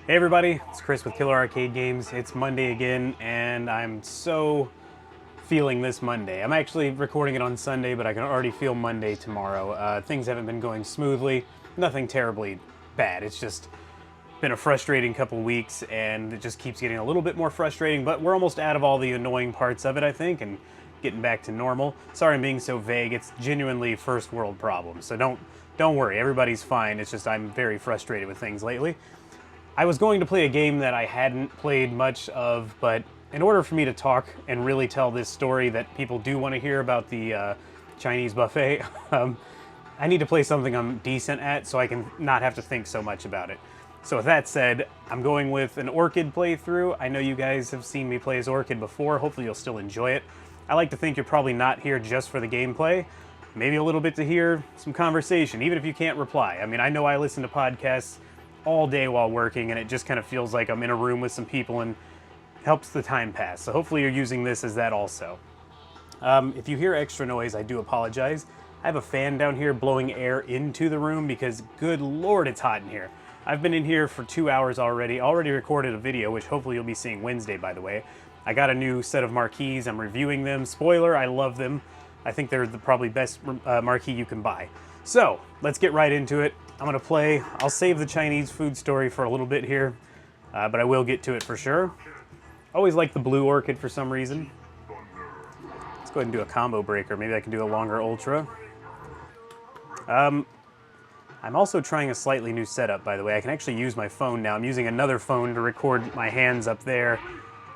Hey everybody, it's Chris with Killer Arcade Games. It's Monday again, and I'm so feeling this Monday. I'm actually recording it on Sunday, but I can already feel Monday tomorrow. Things haven't been going smoothly, nothing terribly bad. It's just been a frustrating couple weeks, and it just keeps getting a little bit more frustrating, but we're almost out of all the annoying parts of it, I think, and getting back to normal. Sorry I'm being so vague. It's genuinely first world problems, so don't worry, everybody's fine. It's just I'm very frustrated with things lately. I was going to play a game that I hadn't played much of, but in order for me to talk and really tell this story that people do want to hear about the Chinese buffet, I need to play something I'm decent at so I can not have to think so much about it. So with that said, I'm going with an Orchid playthrough. I know you guys have seen me play as Orchid before. Hopefully you'll still enjoy it. I like to think you're probably not here just for the gameplay. Maybe a little bit to hear some conversation, even if you can't reply. I mean, I know I listen to podcasts all day while working, and it just kind of feels like I'm in a room with some people and helps the time pass. So hopefully you're using this as that also. If you hear extra noise, I do apologize. I have a fan down here blowing air into the room because good lord it's hot in here. I've been in here for 2 hours already recorded a video, which hopefully you'll be seeing Wednesday, by the way. I got a new set of marquees, I'm reviewing them. Spoiler, I love them. I think they're the probably best marquee you can buy. So, let's get right into it. I'm gonna play. I'll save the Chinese food story for a little bit here, but I will get to it for sure. Always like the blue Orchid for some reason. Let's go ahead and do a combo breaker. Maybe I can do a longer ultra. I'm also trying a slightly new setup, by the way. I can actually use my phone now. I'm using another phone to record my hands up there.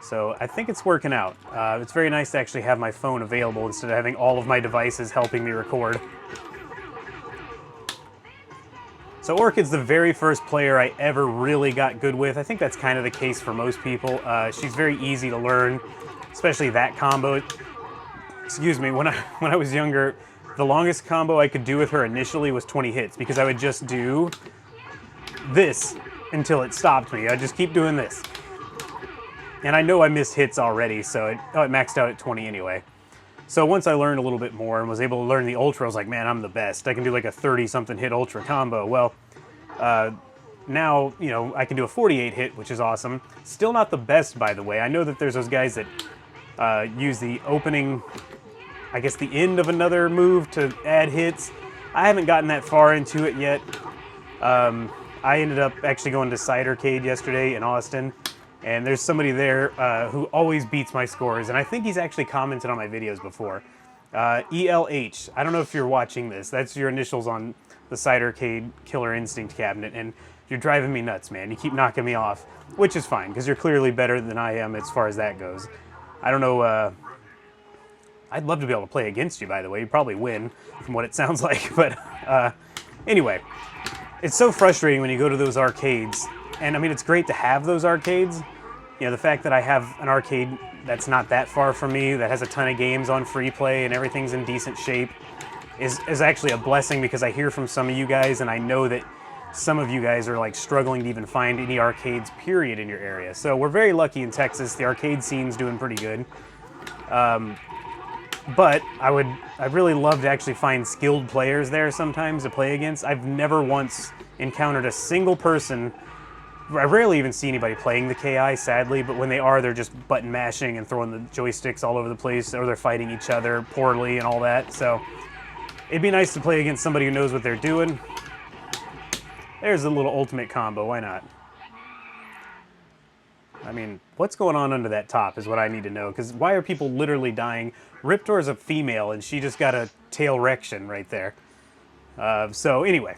So I think it's working out. It's very nice to actually have my phone available instead of having all of my devices helping me record. So Orchid's the very first player I ever really got good with. I think that's kind of the case for most people. She's very easy to learn, especially that combo. Excuse me, when I was younger, the longest combo I could do with her initially was 20 hits because I would just do this until it stopped me. I'd just keep doing this. And I know I missed hits already, so it maxed out at 20 anyway. So once I learned a little bit more and was able to learn the ultra, I was like, man, I'm the best. I can do like a 30-something hit ultra combo. Well, now, you know, I can do a 48 hit, which is awesome. Still not the best, by the way. I know that there's those guys that use the opening, I guess the end of another move to add hits. I haven't gotten that far into it yet. I ended up actually going to Cidercade yesterday in Austin. And there's somebody there who always beats my scores, and I think he's actually commented on my videos before. ELH, I don't know if you're watching this. That's your initials on the Cidercade Killer Instinct cabinet, and you're driving me nuts, man. You keep knocking me off, which is fine, because you're clearly better than I am as far as that goes. I don't know, I'd love to be able to play against you, by the way. You'd probably win, from what it sounds like, but anyway. It's so frustrating when you go to those arcades. And I mean, it's great to have those arcades. You know, the fact that I have an arcade that's not that far from me, that has a ton of games on free play and everything's in decent shape is actually a blessing because I hear from some of you guys and I know that some of you guys are like struggling to even find any arcades, period, in your area. So we're very lucky in Texas. The arcade scene's doing pretty good. But I'd really love to actually find skilled players there sometimes to play against. I've never once encountered a single person. I rarely even see anybody playing the KI, sadly, but when they are, they're just button mashing and throwing the joysticks all over the place, or they're fighting each other poorly and all that. So it'd be nice to play against somebody who knows what they're doing. There's a little ultimate combo, why not? I mean, what's going on under that top is what I need to know, because why are people literally dying? Riptor's a female, and she just got a tail rection right there. So anyway.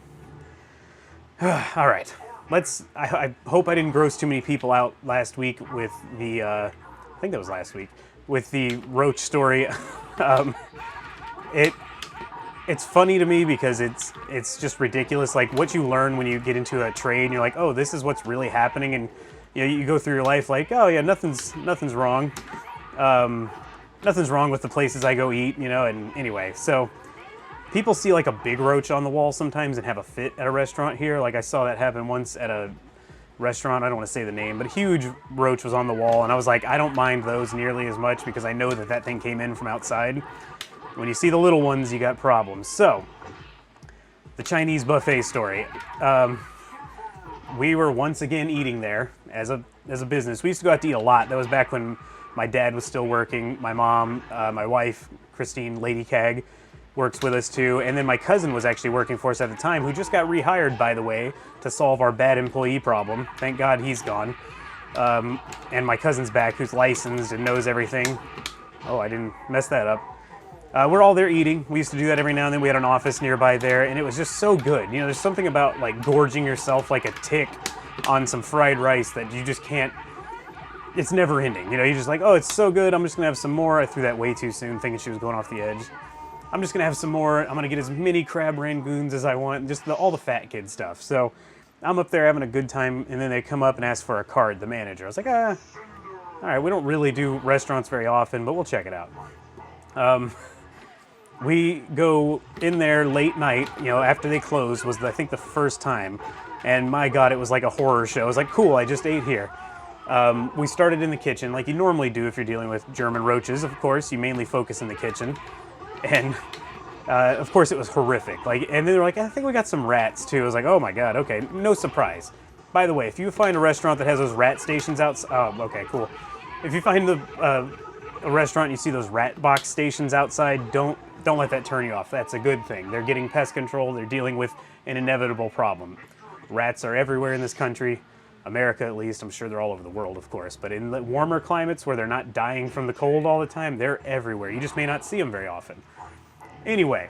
All right. I hope I didn't gross too many people out last week with the, I think that was last week, with the roach story. It's funny to me because it's just ridiculous. Like what you learn when you get into a trade and you're like, oh, this is what's really happening. And you know, you go through your life like, oh yeah, nothing's wrong. Nothing's wrong with the places I go eat, you know, and anyway, so people see like a big roach on the wall sometimes and have a fit at a restaurant here. Like I saw that happen once at a restaurant, I don't want to say the name, but a huge roach was on the wall, and I was like, I don't mind those nearly as much because I know that that thing came in from outside. When you see the little ones, you got problems. So, the Chinese buffet story. we were once again eating there as a business. We used to go out to eat a lot. That was back when my dad was still working. My mom, my wife, Christine, Lady Cag, works with us too. And then my cousin was actually working for us at the time, who just got rehired, by the way, to solve our bad employee problem. Thank God he's gone. And my cousin's back, who's licensed and knows everything. Oh, I didn't mess that up. We're all there eating. We used to do that every now and then. We had an office nearby there, and it was just so good. You know, there's something about like gorging yourself like a tick on some fried rice that you just can't, it's never ending. You know, you're just like, oh, it's so good, I'm just gonna have some more. I threw that way too soon, thinking she was going off the edge. I'm just gonna have some more. I'm gonna get as many crab rangoons as I want, just all the fat kid stuff. So I'm up there having a good time, and then they come up and ask for a card, the manager. I was like, all right, we don't really do restaurants very often, but we'll check it out. We go in there late night, you know, after they closed was, I think, the first time. And my God, it was like a horror show. I was like, cool, I just ate here. We started in the kitchen, like you normally do if you're dealing with German roaches, of course. You mainly focus in the kitchen. And, of course, it was horrific. Like, and then they're like, I think we got some rats, too. I was like, oh, my God, okay, no surprise. By the way, if you find a restaurant that has those rat stations outside, oh, okay, cool. If you find a restaurant and you see those rat box stations outside, don't let that turn you off. That's a good thing. They're getting pest control. They're dealing with an inevitable problem. Rats are everywhere in this country, America at least. I'm sure they're all over the world, of course. But in the warmer climates where they're not dying from the cold all the time, they're everywhere. You just may not see them very often. Anyway,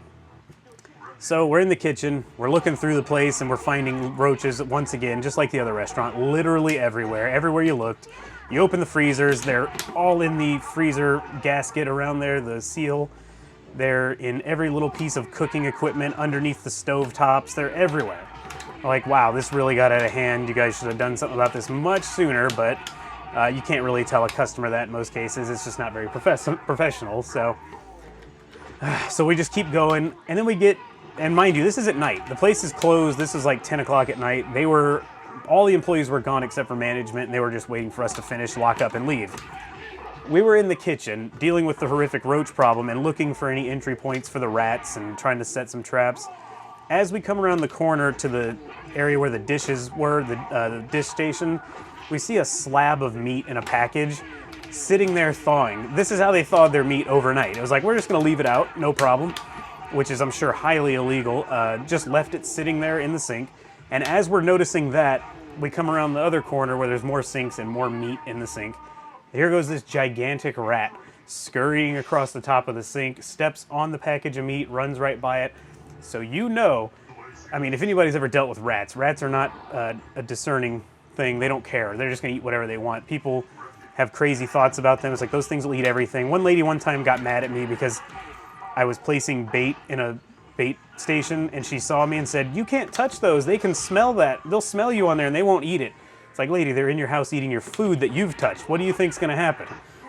so we're in the kitchen. We're looking through the place, and we're finding roaches once again, just like the other restaurant, literally everywhere. Everywhere you looked. You open the freezers. They're all in the freezer gasket around there, the seal. They're in every little piece of cooking equipment underneath the stove tops. They're everywhere. Like, wow, this really got out of hand. You guys should have done something about this much sooner, but you can't really tell a customer that in most cases. It's just not very professional. So we just keep going, and then we get, and mind you, this is at night. The place is closed. This is like 10 o'clock at night. All the employees were gone except for management, and they were just waiting for us to finish, lock up, and leave. We were in the kitchen dealing with the horrific roach problem and looking for any entry points for the rats and trying to set some traps. As we come around the corner to the area where the dishes were, the dish station, we see a slab of meat in a package sitting there thawing. This is how they thawed their meat overnight. It was like, we're just gonna leave it out, no problem, which is, I'm sure, highly illegal. Just left it sitting there in the sink. And as we're noticing that, we come around the other corner where there's more sinks and more meat in the sink. Here goes this gigantic rat scurrying across the top of the sink, steps on the package of meat, runs right by it. So you know, I mean, if anybody's ever dealt with rats, rats are not a discerning thing. They don't care. They're just going to eat whatever they want. People have crazy thoughts about them. It's like, those things will eat everything. One lady one time got mad at me because I was placing bait in a bait station, and she saw me and said, you can't touch those. They can smell that. They'll smell you on there, and they won't eat it. It's like, lady, they're in your house eating your food that you've touched. What do you think's going to happen?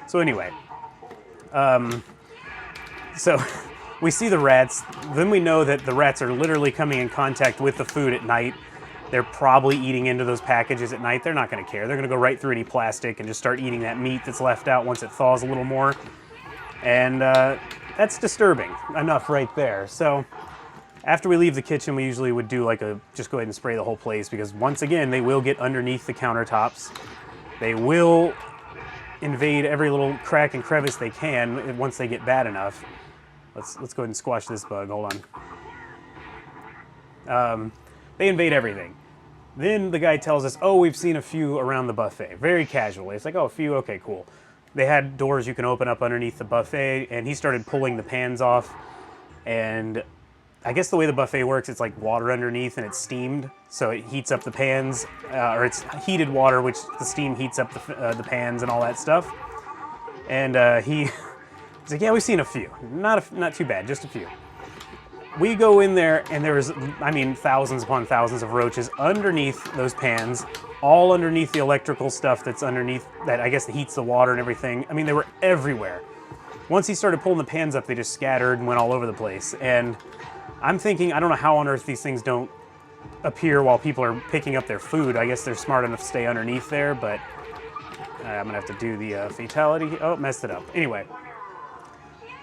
So anyway, so we see the rats. Then we know that the rats are literally coming in contact with the food at night. They're probably eating into those packages at night. They're not going to care. They're going to go right through any plastic and just start eating that meat that's left out once it thaws a little more. And that's disturbing enough right there. So after we leave the kitchen, we usually would do like just go ahead and spray the whole place, because once again, they will get underneath the countertops. They will invade every little crack and crevice they can once they get bad enough. Let's go ahead and squash this bug, hold on. They invade everything. Then the guy tells us, oh, we've seen a few around the buffet, very casually. It's like, oh, a few, okay, cool. They had doors you can open up underneath the buffet, and he started pulling the pans off, and I guess the way the buffet works, it's like water underneath and it's steamed, so it heats up the pans, or it's heated water, which the steam heats up the pans and all that stuff. And he's like, yeah, we've seen a few. Not too bad, just a few. We go in there, and there was, I mean, thousands upon thousands of roaches underneath those pans, all underneath the electrical stuff that's underneath, that I guess heats the water and everything. I mean, they were everywhere. Once he started pulling the pans up, they just scattered and went all over the place. And I'm thinking, I don't know how on earth these things don't appear while people are picking up their food. I guess they're smart enough to stay underneath there, but I'm gonna have to do the fatality. Oh, messed it up. Anyway,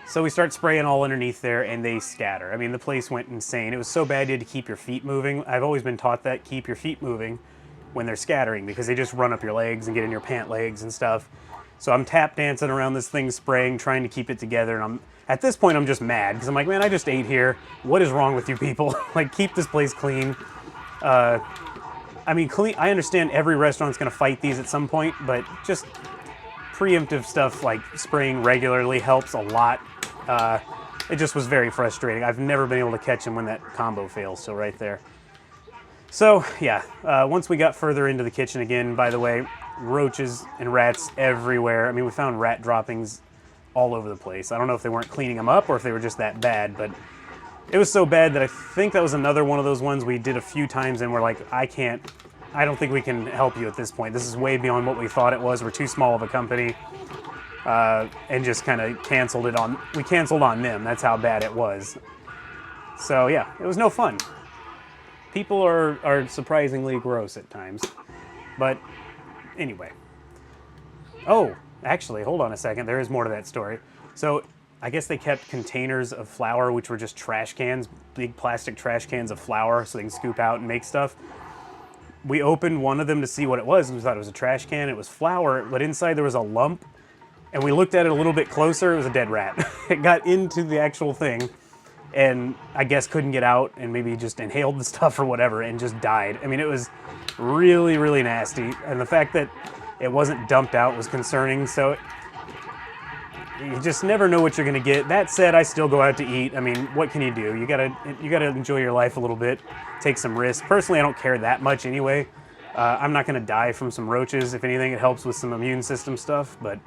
so we start spraying all underneath there, and they scatter. I mean, the place went insane. It was so bad you had to keep your feet moving. I've always been taught that, keep your feet moving. when they're scattering, because they just run up your legs and get in your pant legs and stuff. So I'm tap dancing around this thing, spraying, trying to keep it together, and at this point I'm just mad, because I'm like, man, I just ate here. What is wrong with you people? Like, keep this place clean. I mean, clean. I understand every restaurant's gonna fight these at some point, but just preemptive stuff like spraying regularly helps a lot. It just was very frustrating. I've never been able to catch him when that combo fails, so right there. So, yeah, once we got further into the kitchen again, by the way, roaches and rats everywhere. I mean, we found rat droppings all over the place. I don't know if they weren't cleaning them up or if they were just that bad, but it was so bad that I think that was another one of those ones we did a few times and we're like, I don't think we can help you at this point. This is way beyond what we thought it was. We're too small of a company. And just kind of we canceled on them. That's how bad it was. So yeah, it was no fun. People are surprisingly gross at times. But anyway. Oh, actually, hold on a second. There is more to that story. So I guess they kept containers of flour, which were just trash cans, big plastic trash cans of flour, so they can scoop out and make stuff. We opened one of them to see what it was, and we thought it was a trash can. It was flour, but inside there was a lump, and we looked at it a little bit closer. It was a dead rat. It got into the actual thing, and I guess couldn't get out, and maybe just inhaled the stuff or whatever, and just died. I mean, it was really, really nasty, and the fact that it wasn't dumped out was concerning, so you just never know what you're gonna get. That said, I still go out to eat. I mean, what can you do? You gotta enjoy your life a little bit, take some risks. Personally, I don't care that much anyway. I'm not gonna die from some roaches. If anything, it helps with some immune system stuff, but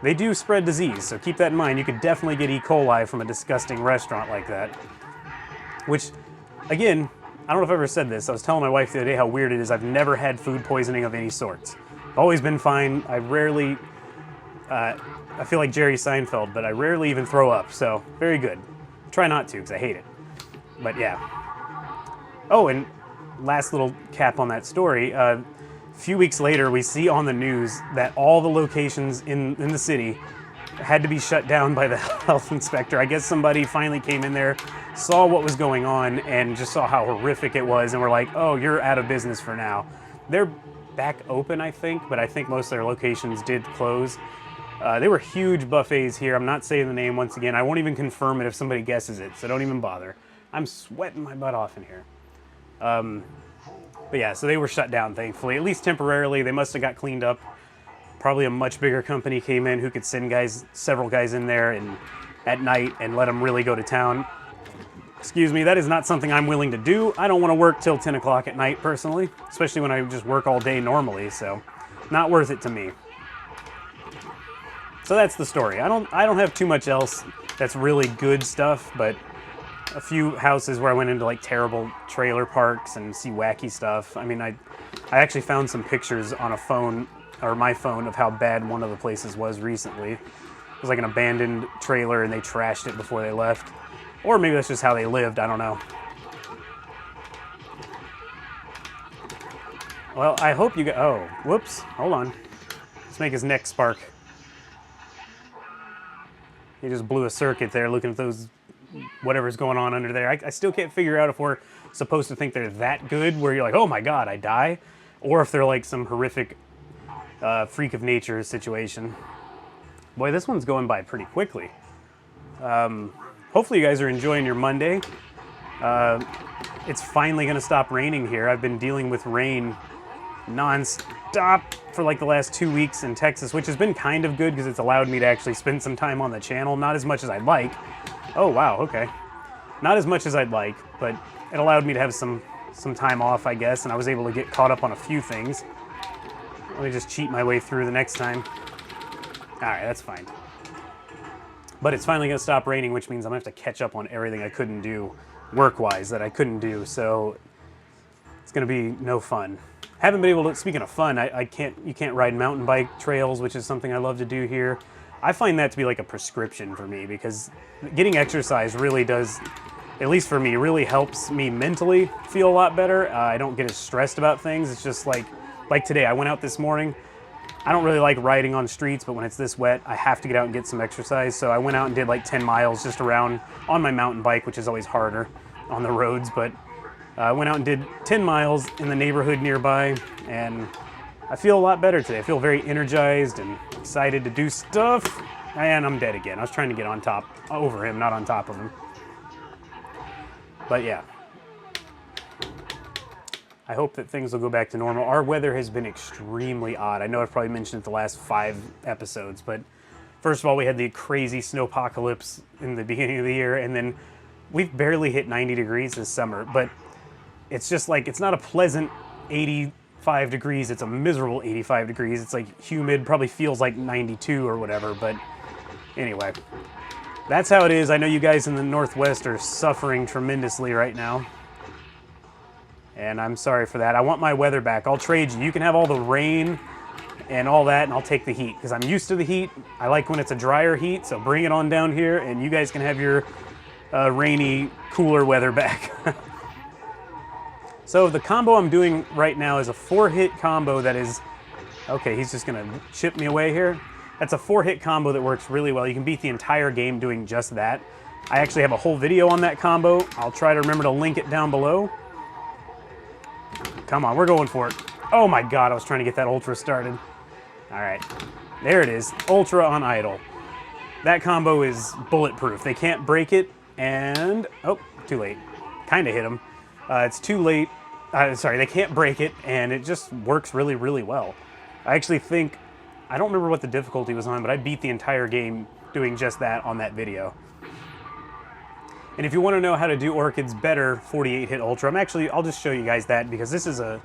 they do spread disease, so keep that in mind. You could definitely get E. coli from a disgusting restaurant like that. Which, again, I don't know if I've ever said this. I was telling my wife the other day how weird it is. I've never had food poisoning of any sorts. I've always been fine. I rarely, I feel like Jerry Seinfeld, but I rarely even throw up, so very good. Try not to, because I hate it. But yeah. Oh, and last little cap on that story. A few weeks later, we see on the news that all the locations in the city had to be shut down by the health inspector. I guess somebody finally came in there, saw what was going on, and just saw how horrific it was, and were like, oh, you're out of business for now. They're back open, I think, but I think most of their locations did close. They were huge buffets here. I'm not saying the name once again. I won't even confirm it if somebody guesses it, so don't even bother. I'm sweating my butt off in here. But yeah, so they were shut down, thankfully, at least temporarily. They must have got cleaned up. Probably a much bigger company came in who could send several guys in there and at night and let them really go to town. Excuse me, that is not something I'm willing to do. I don't want to work till 10 o'clock at night, personally, especially when I just work all day normally, so not worth it to me. So that's the story. I don't have too much else that's really good stuff, but a few houses where I went into like terrible trailer parks and see wacky stuff. I mean, I actually found some pictures on a phone, or my phone, of how bad one of the places was recently. It was like an abandoned trailer and they trashed it before they left. Or maybe that's just how they lived, I don't know. Well, I hope you got, oh, whoops, hold on. Let's make his neck spark. He just blew a circuit there looking at those, whatever's going on under there. I still can't figure out if we're supposed to think they're that good, where you're like, oh my god, I die, or if they're like some horrific freak of nature situation. Boy, this one's going by pretty quickly. Hopefully you guys are enjoying your Monday. It's finally gonna stop raining here. I've been dealing with rain non-stop for like the last 2 weeks in Texas, which has been kind of good because it's allowed me to actually spend some time on the channel. Not as much as I'd like. Oh wow, okay. Not as much as I'd like, but it allowed me to have some time off, I guess, and I was able to get caught up on a few things. Let me just cheat my way through the next time. Alright, that's fine. But it's finally gonna stop raining, which means I'm gonna have to catch up on everything I couldn't do work-wise that I couldn't do, so it's gonna be no fun. Haven't been able to, speaking of fun, you can't ride mountain bike trails, which is something I love to do here. I find that to be like a prescription for me, because getting exercise really does, at least for me, really helps me mentally feel a lot better. I don't get as stressed about things. It's just like today, I went out this morning. I don't really like riding on streets, but when it's this wet, I have to get out and get some exercise. So I went out and did like 10 miles just around on my mountain bike, which is always harder on the roads, but I went out and did 10 miles in the neighborhood nearby, and I feel a lot better today. I feel very energized and excited to do stuff. And I'm dead again. I was trying to get on top, over him, not on top of him. But yeah. I hope that things will go back to normal. Our weather has been extremely odd. I know I've probably mentioned it the last 5 episodes, but first of all, we had the crazy snowpocalypse in the beginning of the year, and then we've barely hit 90 degrees this summer, but it's just like, it's not a pleasant 85 degrees, it's a miserable 85 degrees. It's like humid, probably feels like 92 or whatever, but anyway. That's how it is. I know you guys in the Northwest are suffering tremendously right now. And I'm sorry for that. I want my weather back. I'll trade you. You can have all the rain and all that, and I'll take the heat, because I'm used to the heat. I like when it's a drier heat, so bring it on down here, and you guys can have your rainy, cooler weather back. So the combo I'm doing right now is a 4-hit combo that is... Okay, he's just going to chip me away here. That's a 4-hit combo that works really well. You can beat the entire game doing just that. I actually have a whole video on that combo. I'll try to remember to link it down below. Come on, we're going for it. Oh my god, I was trying to get that Ultra started. Alright, there it is. Ultra on idle. That combo is bulletproof. They can't break it, and... Oh, too late. Kinda hit him. It's too late. Sorry, they can't break it, and it just works really, really well. I actually think... I don't remember what the difficulty was on, but I beat the entire game doing just that on that video. And if you want to know how to do Orchid's better 48-hit Ultra, I'll just show you guys that, because this is a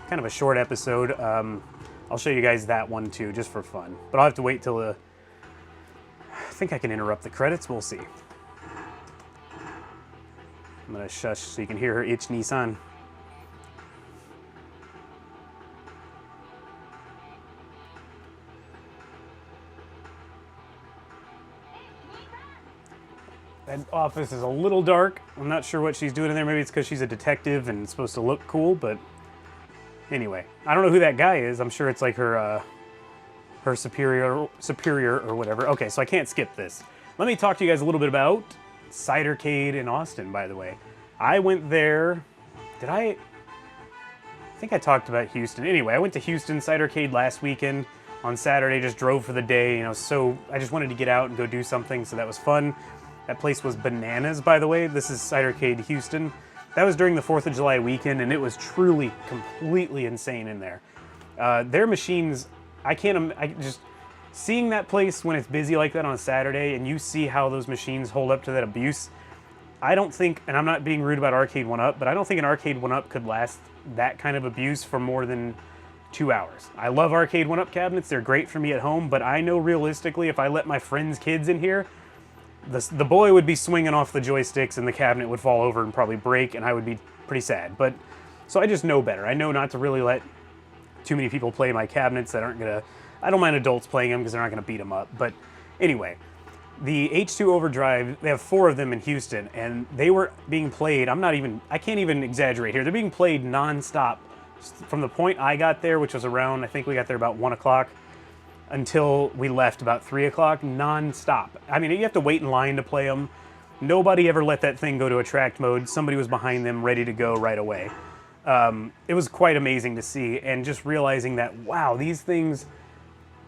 kind of a short episode. I'll show you guys that one too, just for fun. But I'll have to wait till I think I can interrupt the credits, we'll see. I'm gonna shush so you can hear her itch Nissan. That office is a little dark. I'm not sure what she's doing in there. Maybe it's because she's a detective and it's supposed to look cool, but anyway. I don't know who that guy is. I'm sure it's like her superior or whatever. Okay, so I can't skip this. Let me talk to you guys a little bit about Cidercade in Austin, by the way. I went there... I think I talked about Houston. Anyway, I went to Houston Cidercade last weekend on Saturday, just drove for the day, you know, so I just wanted to get out and go do something, so that was fun. That place was bananas, by the way. This is Cidercade Houston. That was during the 4th of July weekend, and it was truly, completely insane in there. Their machines, seeing that place when it's busy like that on a Saturday, and you see how those machines hold up to that abuse, I don't think, and I'm not being rude about Arcade 1-Up, but I don't think an Arcade 1-Up could last that kind of abuse for more than 2 hours. I love Arcade 1-Up cabinets. They're great for me at home, but I know realistically if I let my friends' kids in here, the boy would be swinging off the joysticks and the cabinet would fall over and probably break, and I would be pretty sad. But so I just know better. I know not to really let too many people play my cabinets that aren't gonna... I don't mind adults playing them because they're not gonna beat them up. But anyway, the H2 Overdrive, they have 4 of them in Houston, and they were being played, I can't even exaggerate here, they're being played non-stop from the point I got there, which was around, I think we got there about 1 o'clock, until we left about 3 o'clock, non-stop. I mean, you have to wait in line to play them. Nobody ever let that thing go to attract mode. Somebody was behind them ready to go right away. It was quite amazing to see, and just realizing that, wow, these things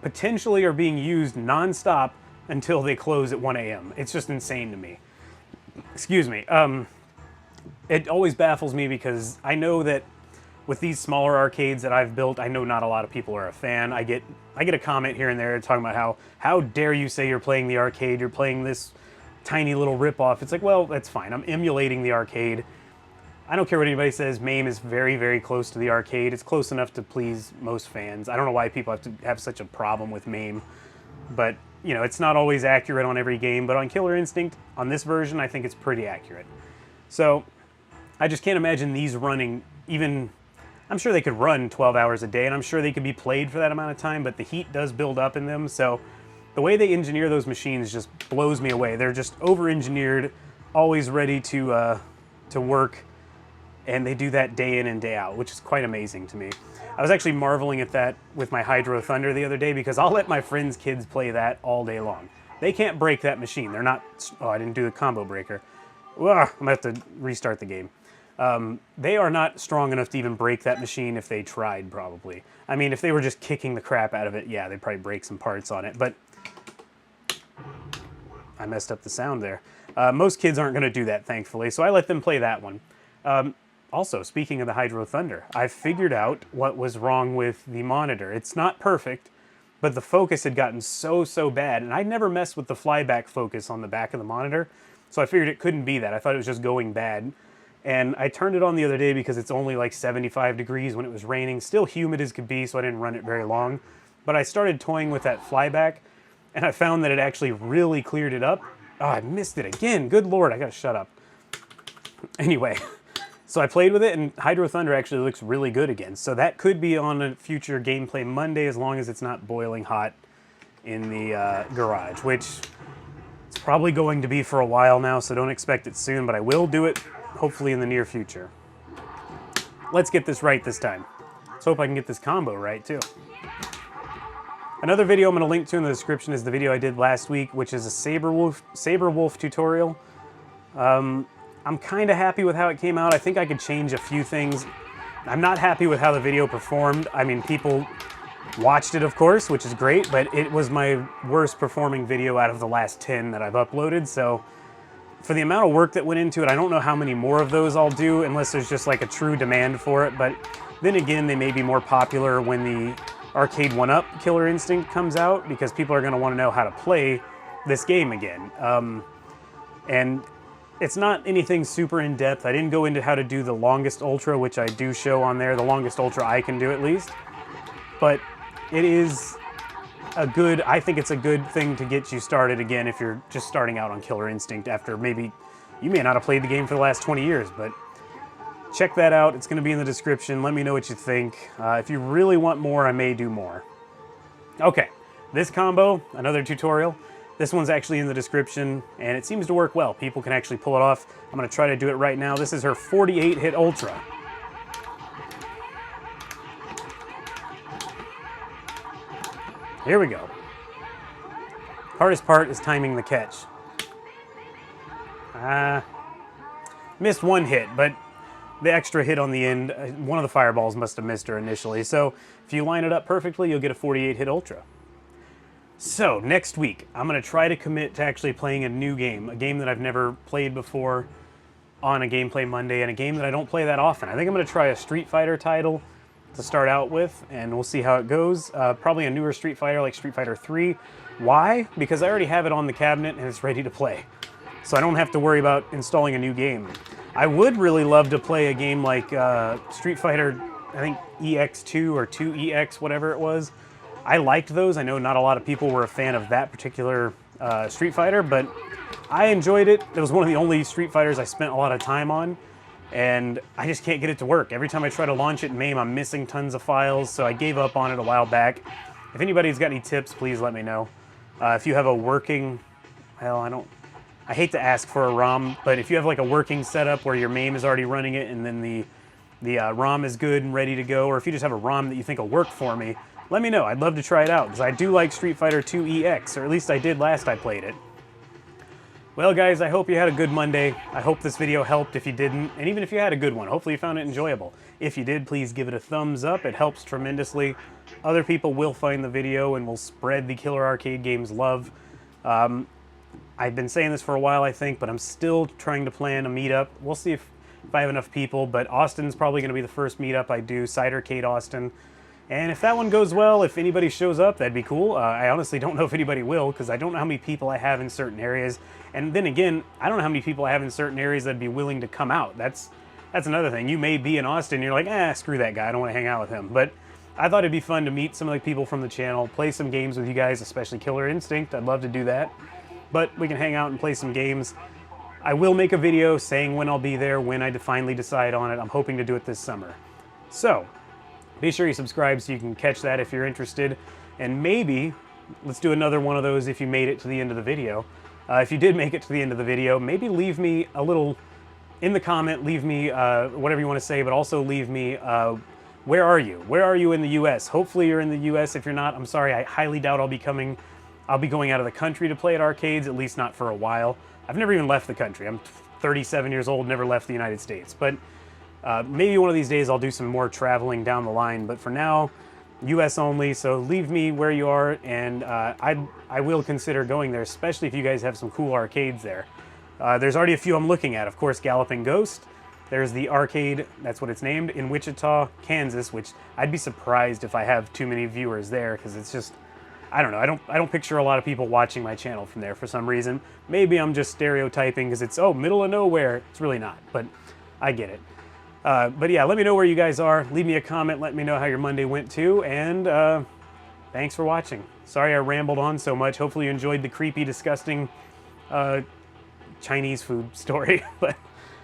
potentially are being used non-stop until they close at 1 a.m. It's just insane to me. Excuse me. It always baffles me because I know that with these smaller arcades that I've built, I know not a lot of people are a fan. I get a comment here and there talking about how dare you say you're playing the arcade, you're playing this tiny little ripoff. It's like, well, that's fine. I'm emulating the arcade. I don't care what anybody says. MAME is very, very close to the arcade. It's close enough to please most fans. I don't know why people have to have such a problem with MAME, but you know, it's not always accurate on every game, but on Killer Instinct, on this version, I think it's pretty accurate. So I just can't imagine these running even... I'm sure they could run 12 hours a day, and I'm sure they could be played for that amount of time, but the heat does build up in them, so the way they engineer those machines just blows me away. They're just over-engineered, always ready to work, and they do that day in and day out, which is quite amazing to me. I was actually marveling at that with my Hydro Thunder the other day, because I'll let my friends' kids play that all day long. They can't break that machine. They're not... Oh, I didn't do the combo breaker. Ugh, I'm going to have to restart the game. They are not strong enough to even break that machine if they tried, probably. I mean, if they were just kicking the crap out of it, yeah, they'd probably break some parts on it, but I messed up the sound there. Most kids aren't going to do that, thankfully, so I let them play that one. Also, speaking of the Hydro Thunder, I've figured out what was wrong with the monitor. It's not perfect, but the focus had gotten so bad, and I never messed with the flyback focus on the back of the monitor, so I figured it couldn't be that. I thought it was just going bad. And I turned it on the other day because it's only like 75 degrees when it was raining, still humid as could be, so I didn't run it very long. But I started toying with that flyback, and I found that it actually really cleared it up. Oh, I missed it again. Good Lord, I gotta shut up. Anyway, so I played with it, and Hydro Thunder actually looks really good again. So that could be on a future Gameplay Monday as long as it's not boiling hot in the garage, which it's probably going to be for a while now, so don't expect it soon, but I will do it hopefully in the near future. Let's get this right this time. Let's hope I can get this combo right too. Another video I'm going to link to in the description is the video I did last week, which is a Saber Wolf tutorial. I'm kind of happy with how it came out. I think I could change a few things. I'm not happy with how the video performed. I mean, people watched it, of course, which is great, but it was my worst performing video out of the last 10 that I've uploaded, so for the amount of work that went into it, I don't know how many more of those I'll do unless there's just like a true demand for it, but then again, they may be more popular when the Arcade 1-Up Killer Instinct comes out because people are going to want to know how to play this game again. And it's not anything super in-depth. I didn't go into how to do the longest ultra, which I do show on there, the longest ultra I can do at least, but it is I think it's a good thing to get you started again if you're just starting out on Killer Instinct after maybe, you may not have played the game for the last 20 years, but check that out. It's going to be in the description. Let me know what you think. If you really want more, I may do more. Okay, this combo, another tutorial. This one's actually in the description, and it seems to work well. People can actually pull it off. I'm going to try to do it right now. This is her 48-hit Ultra. Here we go. Hardest part is timing the catch. Missed one hit, but the extra hit on the end, one of the fireballs must have missed her initially. So if you line it up perfectly, you'll get a 48-hit Ultra. So next week, I'm going to try to commit to actually playing a new game, a game that I've never played before on a Gameplay Monday, and a game that I don't play that often. I think I'm going to try a Street Fighter title to start out with, and we'll see how it goes. Probably a newer Street Fighter like Street Fighter 3. Why? Because I already have it on the cabinet and it's ready to play. So I don't have to worry about installing a new game. I would really love to play a game like Street Fighter, I think EX2 or 2EX, whatever it was. I liked those. I know not a lot of people were a fan of that particular Street Fighter, but I enjoyed it. It was one of the only Street Fighters I spent a lot of time on. And I just can't get it to work. Every time I try to launch it in MAME, I'm missing tons of files, so I gave up on it a while back. If anybody's got any tips, please let me know. If you have a working, well, I hate to ask for a ROM, but if you have like a working setup where your MAME is already running it and then the ROM is good and ready to go, or if you just have a ROM that you think will work for me, let me know. I'd love to try it out, because I do like Street Fighter 2 EX, or at least I did last I played it. Well, guys, I hope you had a good Monday. I hope this video helped if you didn't, and even if you had a good one, hopefully you found it enjoyable. If you did, please give it a thumbs up. It helps tremendously. Other people will find the video and will spread the Killer Arcade Games love. I've been saying this for a while, I think, but I'm still trying to plan a meetup. We'll see if I have enough people, but Austin's probably going to be the first meetup I do, Cidercade Austin. And if that one goes well, if anybody shows up, that'd be cool. I honestly don't know if anybody will, because I don't know how many people I have in certain areas. And then again, I don't know how many people I have in certain areas that'd be willing to come out. That's another thing. You may be in Austin, and you're like, screw that guy, I don't want to hang out with him. But I thought it'd be fun to meet some of the people from the channel, play some games with you guys, especially Killer Instinct. I'd love to do that. But we can hang out and play some games. I will make a video saying when I'll be there, when I finally decide on it. I'm hoping to do it this summer. So, be sure you subscribe so you can catch that if you're interested. And maybe, let's do another one of those if you made it to the end of the video. If you did make it to the end of the video, maybe leave me a little, in the comment, leave me whatever you want to say, but also leave me, where are you? Where are you in the US? Hopefully you're in the US. If you're not, I'm sorry, I highly doubt I'll be going out of the country to play at arcades, at least not for a while. I've never even left the country. I'm 37 years old, never left the United States. But Maybe one of these days I'll do some more traveling down the line, but for now, US only, so leave me where you are, and I will consider going there, especially if you guys have some cool arcades there. There's already a few I'm looking at. Of course, Galloping Ghost. There's the arcade, that's what it's named, in Wichita, Kansas, which I'd be surprised if I have too many viewers there, because it's just, I don't know, I don't picture a lot of people watching my channel from there for some reason. Maybe I'm just stereotyping because it's, oh, middle of nowhere. It's really not, but I get it. But yeah, let me know where you guys are. Leave me a comment, let me know how your Monday went too, and thanks for watching. Sorry I rambled on so much. Hopefully you enjoyed the creepy, disgusting Chinese food story. But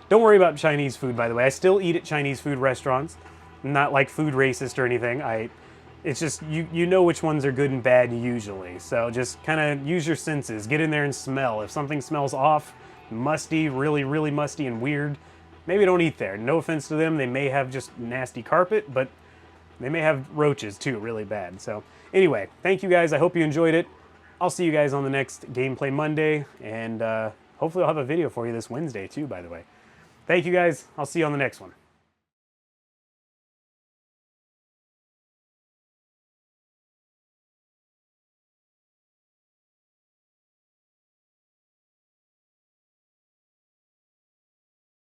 don't worry about Chinese food, by the way. I still eat at Chinese food restaurants. I'm not like food racist or anything. It's just, you know which ones are good and bad usually. So just kind of use your senses. Get in there and smell. If something smells off, musty, really, really musty and weird, maybe don't eat there. No offense to them. They may have just nasty carpet, but they may have roaches too, really bad. So anyway, thank you guys. I hope you enjoyed it. I'll see you guys on the next Gameplay Monday, and hopefully I'll have a video for you this Wednesday too, by the way. Thank you guys. I'll see you on the next one.